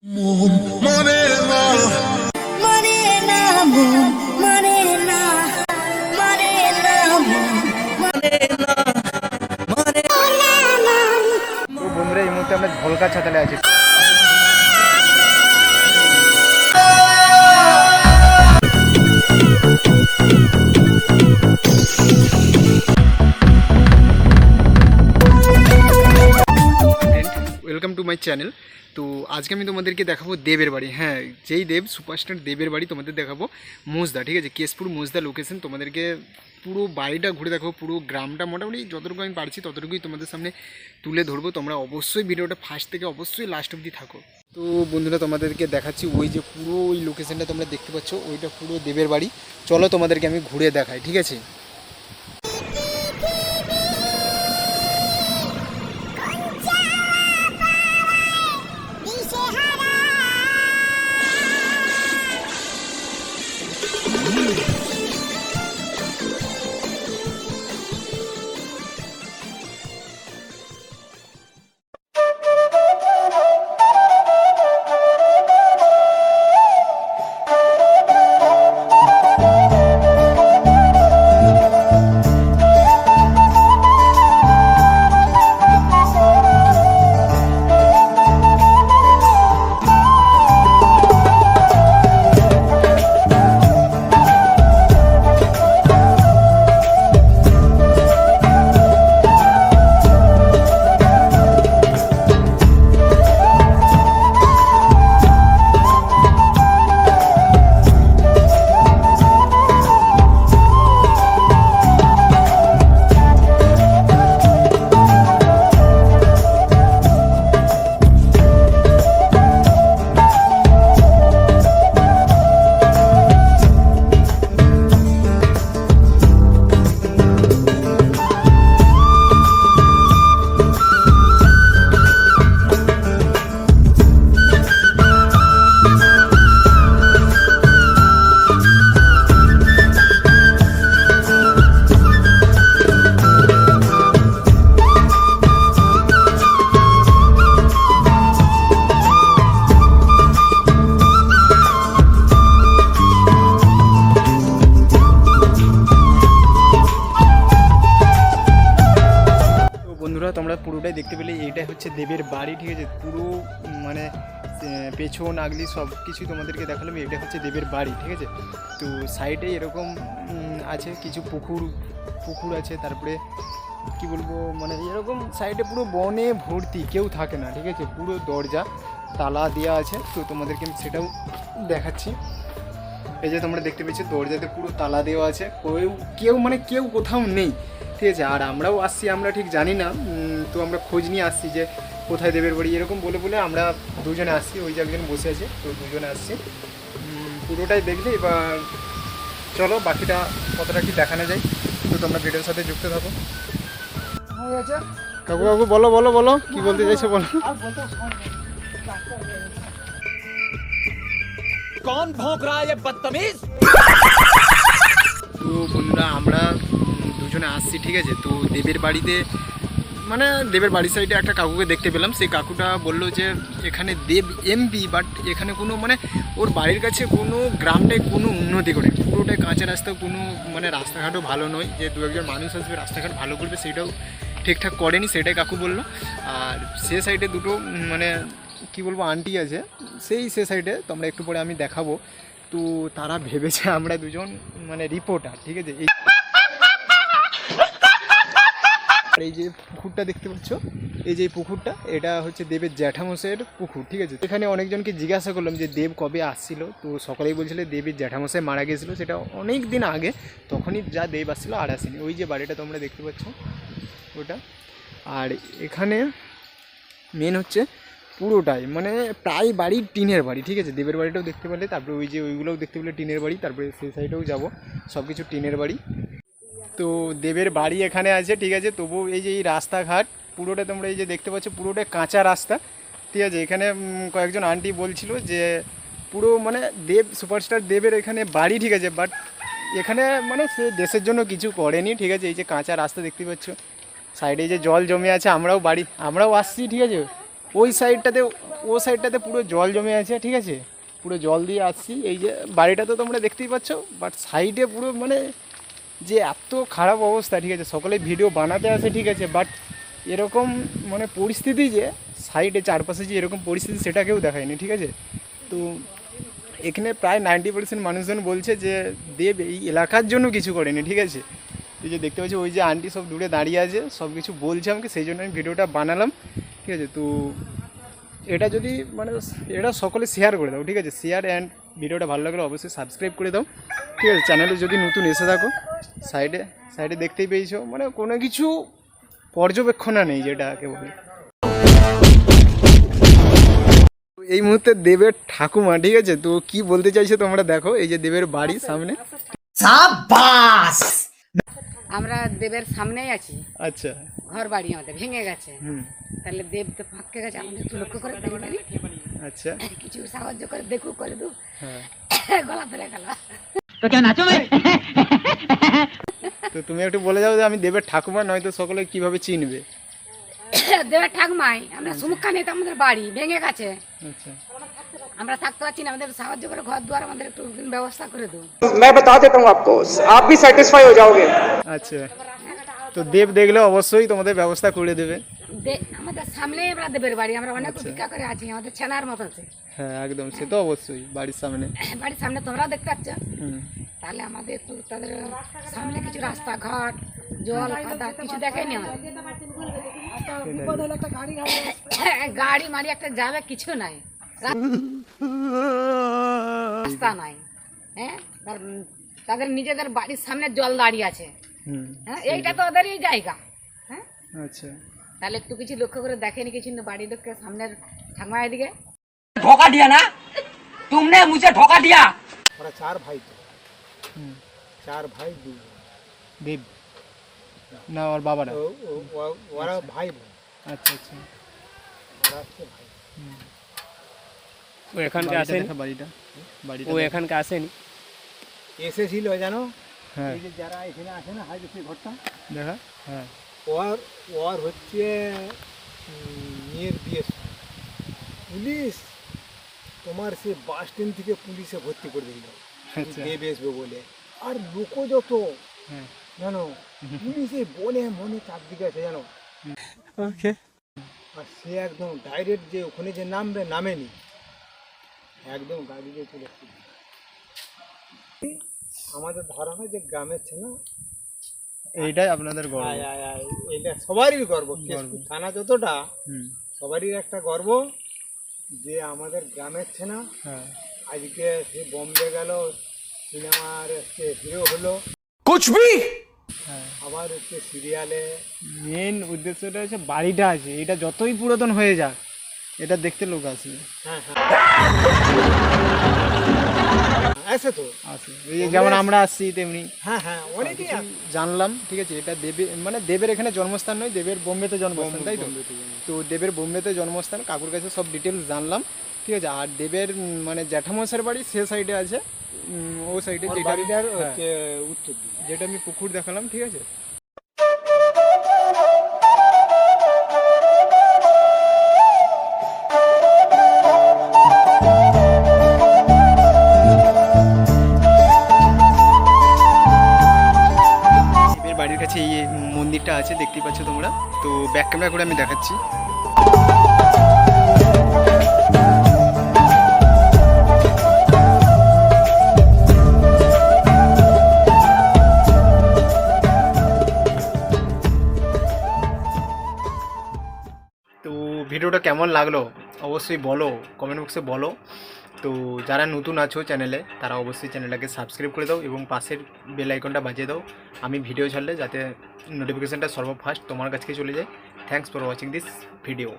মানে না মানে না মানে না মানে না মানে না মানে না। তো বন্ধুরা এই মুহূর্তে আমরা ঝলকা ছাতালে আছি। Welcome to my channel. তো আজকে আমি তোমাদেরকে দেখাবো দেবের বাড়ি। হ্যাঁ, যেই দেব সুপারস্টার দেবের বাড়ি তোমাদের দেখাবো মোজদা, ঠিক আছে, কেশপুর মোজদা লোকেশন। তোমাদেরকে পুরো বাড়িটা ঘুরে দেখাবো, পুরো গ্রামটা মোটামুটি যতটুকু আমি পারছি ততটুকুই তোমাদের সামনে তুলে ধরবো। তোমরা অবশ্যই ভিডিওটা ফার্স্ট থেকে অবশ্যই লাস্ট অবধি থাকো। তো বন্ধুরা তোমাদেরকে দেখাচ্ছি ওই যে পুরো ওই লোকেশনটা তোমরা দেখতে পাচ্ছ, ওইটা পুরো দেবের বাড়ি। চলো তোমাদেরকে আমি ঘুরে দেখাই, ঠিক আছে। বন্ধুরা তোমরা পুরোটাই দেখতে পেলে, এইটাই হচ্ছে দেবের বাড়ি, ঠিক আছে। পুরো মানে পেছন আগলি সব কিছুই তোমাদেরকে দেখালাম। এটা হচ্ছে দেবের বাড়ি, ঠিক আছে। তো সাইডে এরকম আছে কিছু পুকুর আছে, তারপরে কি বলবো মানে এরকম সাইডে পুরো বনে ভর্তি, কেউ থাকে না, ঠিক আছে। পুরো দরজা তালা দেওয়া আছে, তো তোমাদেরকে আমি সেটাও দেখাচ্ছি। এই যে তোমরা দেখতে পেয়েছো দরজাতে পুরো তালা দেওয়া আছে, কেউ কোথাও নেই, ঠিক আছে। আর আমরাও আসছি, আমরা ঠিক জানি না, তো আমরা খোঁজ নিয়ে আসছি যে কোথায় দেবের বাড়ি, এরকম বলে আমরা দুজনে আসছি। ওই যে একজন বসে আছে, তো দুজনে আসছি। পুরোটাই দেখলে এবার চলো বাকিটা কতটা কি দেখানো যায়, তো তোমরা ভিডিওর সাথে যুক্ত থাকো। কাকু বলো কি বলতে চাইছো বলো। कौन भौंक रहा है ये बदतमीज। তো বন্ধুরা আমরা দুজনে আসছি, ঠিক আছে। তো দেবের বাড়িতে মানে দেবের বাড়ির সাইডে একটা কাকুকে দেখতে পেলাম। সেই কাকুটা বললো যে এখানে দেব এমপি, বাট এখানে কোনো মানে ওর বাড়ির কাছে কোনো গ্রামটায় কোনো উন্নতি করে, পুরোটাই কাঁচা রাস্তা, কোনো মানে রাস্তাঘাটও ভালো নয়, যে দু একজন মানুষ আসবে রাস্তাঘাট ভালো করবে সেটাও ঠিকঠাক করেনি, সেটাই কাকু বললো। আর সে সাইডে দুটো মানে কি বলবো আন্টি আছে, সে সাইডে তোমরা একটু পরে আমি দেখাবো। তো তারা ভেবেছে আমরা দুজন মানে রিপোর্টার, ঠিক আছে। এই যে পুকুরটা দেখতে পাচ্ছ, এই যে পুকুরটা, এটা হচ্ছে দেবের জ্যাঠামশাইয়ের পুকুর, ঠিক আছে। এখানে অনেকজনকে জিজ্ঞাসা করলাম যে দেব কবে আসছিল, তো সকলেই বলছিল দেবের জ্যাঠামশাই মারা গেছিলো, সেটা অনেক দিন আগে, তখনই যা দেব আসছিলো আর আসেনি। ওই যে বাড়িটা তোমরা দেখতে পাচ্ছ ওটা। আর এখানে মেন হচ্ছে পুরোটাই মানে প্রায় বাড়ি টিনের বাড়ি, ঠিক আছে। দেবের বাড়িটাও দেখতে পেলে, তারপরে ওই যে ওইগুলোও দেখতে পেলে টিনের বাড়ি, তারপরে সেই সাইডেও যাবো, সব কিছু টিনের বাড়ি। তো দেবের বাড়ি এখানে আছে, ঠিক আছে। তবু এই যে এই রাস্তাঘাট পুরোটা তোমরা এই যে দেখতে পাচ্ছ, পুরোটা কাঁচা রাস্তা, ঠিক আছে। এখানে কয়েকজন আন্টি বলছিল যে পুরো মানে দেব সুপারস্টার দেবের এখানে বাড়ি, ঠিক আছে, বাট এখানে মানে সে দেশের জন্য কিছু করেনি, ঠিক আছে। এই যে কাঁচা রাস্তা দেখতে পাচ্ছ, সাইডে যে জল জমে আছে, আমরাও আসছি, ঠিক আছে। ওই সাইডটাতে ও সাইডটাতে পুরো জল জমে আছে, ঠিক আছে, পুরো জল দিয়ে আসছি। এই যে বাড়িটা তো তোমরা দেখতেই পাচ্ছ, বাট সাইডে পুরো মানে যে এত খারাপ অবস্থা, ঠিক আছে, সকলে ভিডিও বানাতে আসে, ঠিক আছে, বাট এরকম মানে পরিস্থিতি যে সাইডে চারপাশে যে এরকম পরিস্থিতি সেটা কেউ দেখায়নি, ঠিক আছে। তো এখানে প্রায় 90% মানুষজন বলছে যে দেব এই এলাকার জন্য কিছু করেনি, ঠিক আছে। এই যে দেখতে পাচ্ছি ওই যে আন্টি সব দূরে দাঁড়িয়ে আছে, সব কিছু বলছে আমাকে, সেই জন্য আমি ভিডিওটা বানালাম, ঠিক আছে। তো এটা যদি মানে এটা সকলে শেয়ার করে দাও, ঠিক আছে, শেয়ার অ্যান্ড ভিডিওটা ভালো লাগলে অবশ্যই সাবস্ক্রাইব করে দাও, ঠিক আছে। চ্যানেলে যদি নতুন এসে থাকো, সাইডে সাইডে দেখতেই পেয়েছো, মানে কোনো কিছু পর্যবেক্ষণা নেই যেটাকে বলে। এই মুহূর্তে দেবের ঠাকুমা, ঠিক আছে, তো কি বলতে চাইছে তোমরা দেখো। এই যে দেবের বাড়ি সামনে, আমরা দেবের সামনেই আছি, আচ্ছা, ঘর বাড়ি আমাদের ভেঙে গেছে, হুম, তাহলে দেব তো ফাঁকে গেছে, আমাদের একটু লক্ষ্য করে দেখি দেখি, আচ্ছা, কিছু সাহায্য করে দেখু করে দু, হ্যাঁ। গলা ধরে গেল। তো তুমি একটু বলে যাও যে আমি দেবের ঠাকুমা, নয়তো সকলে কিভাবে চিনবে। দেবের ঠাকুমাই, আমরা সুমুখা নেই তো, আমাদের বাড়ি ভেঙে গেছে, আচ্ছা, আমরা থাকতে পারছি না, আমাদের সাহায্য করে ঘর দুয়ার আমাদের একটু ব্যবস্থা করে দু। मैं बता देता हूँ आपको, आप भी सेटिस्फाई हो जाओगे। আচ্ছা, তো দেব দেখলে অবশ্যই তোমাদের ব্যবস্থা করে দেবে। আমাদের সামনেই আমরা দেবের বাড়ি, আমরা অনেক অপেক্ষা করে আছি, আমাদের ছেনার মতো আছে হ্যাঁ একদম, সে তো অবশ্যই বাড়ির সামনে। বাড়ির সামনে, তোমরাও দেখতে পাচ্ছ, হুম, তাহলে আমাদের একটু তাদের সামনে কিছু রাস্তাঘাট জল কাদা কিছু দেখেনি আমাদের, গাড়ি মারি একটা যাবে কিছু নাই, রাস্তা নাই, হ্যাঁ, তাদের নিজেদের বাড়ির সামনে জল দাঁড়িয়ে আছে, হুম, হ্যাঁ, এইটা তো ওদেরই জায়গা, হ্যাঁ, আচ্ছা, তাহলে একটু কিছু লক্ষ্য করে দেখেনি কিছু না, বাড়ির লোককে সামনের ঠাকুমা এদিকে धोखा दिया ना तुमने, मुझे धोखा दिया। ওরা চার ভাই তো, হুম, চার ভাই দুই বোন। দেব না ওর বাবারা, ওরা ভাই বোন, আচ্ছা আচ্ছা, ওরা হচ্ছে ভাই। ও এখানকে বাড়িটা আসেনি, দেখা, বাড়িটা বাড়িটা ও দেখা। এখানকে আসেনি। এসেছিল জানো, হ্যাঁ এই যে যারা এখানে আসে না হাই সেই ঘরটা, দেখা, হ্যাঁ ওর ওর হচ্ছে মেয়ের বিয়ে, পুলিশ তোমার সে বাস স্ট্যান্ড থেকে পুলিশে ভর্তি করে দিল, আচ্ছা, দেব আসবে বলে। আর লোকও যত হ্যাঁ, জানো, পুলিশে বনে মনে চারদিকে আছে জানো। ওকে, আর সে একদম ডাইরেক্ট যে ওখানে যে নামবে নামেনি, একদম গাড়ি দিয়ে চলে এসেছিল। আমাদের ধরা হয় যে গ্রামের ছেলে, এইটাই আপনাদের গর্ব। এটা সবারই গর্ব, কেশপুর থানা যতটা হুম, সবারই একটা গর্ব যে আমাদের গ্রামের ছেনা হ্যাঁ, আজকে সে বম্বে গেল, সিনেমার হচ্ছে হিরো হলো, कुछ भी হ্যাঁ। আবার হচ্ছে সিরিয়ালে। মেন উদ্দেশ্যটা হচ্ছে বাড়িটা আছে, এটা যতই পুরাতন হয়ে যাক এটা দেখতে লোক আসবে, হ্যাঁ হ্যাঁ আছে তো, আসে, এই যে যেমন আমরা আসছি তেমনি হ্যাঁ হ্যাঁ অনেকেই আছে। জানলাম, ঠিক আছে। এটা দেবে মানে দেবের এখানে জন্মস্থান নয়, দেবের বোম্বেতে জন্মস্থান, তাই তো। তো দেবের বোম্বেতে জন্মস্থান, কাকুর কাছে সব ডিটেলস জানলাম, ঠিক আছে। আর দেবের মানে জ্যাঠামশার বাড়ি সে সাইডে আছে, ও সাইডে ওর যেটা বাড়িটার হ্যাঁ, হচ্ছে উত্তর দিকে। যেটা আমি পুকুর দেখালাম, ঠিক আছে। দেবের বাড়ির কাছে এই মন্দিরটা আছে, দেখতেই পাচ্ছ তোমরা। তো ব্যাক ক্যামেরা করে আমি দেখাচ্ছি। তো ভিডিওটা কেমন লাগলো অবশ্যই বলো, কমেন্ট বক্সে বলো। তো যারা নতুন আছো চ্যানেলে তারা অবশ্যই চ্যানেলটাকে সাবস্ক্রাইব করে দাও এবং পাশের বেল আইকনটা বাজিয়ে দাও আমি ভিডিও ছাড়লে, যাতে নোটিফিকেশানটা সর্বফার্স্ট তোমার কাছে চলে যায়। Thanks for watching this video.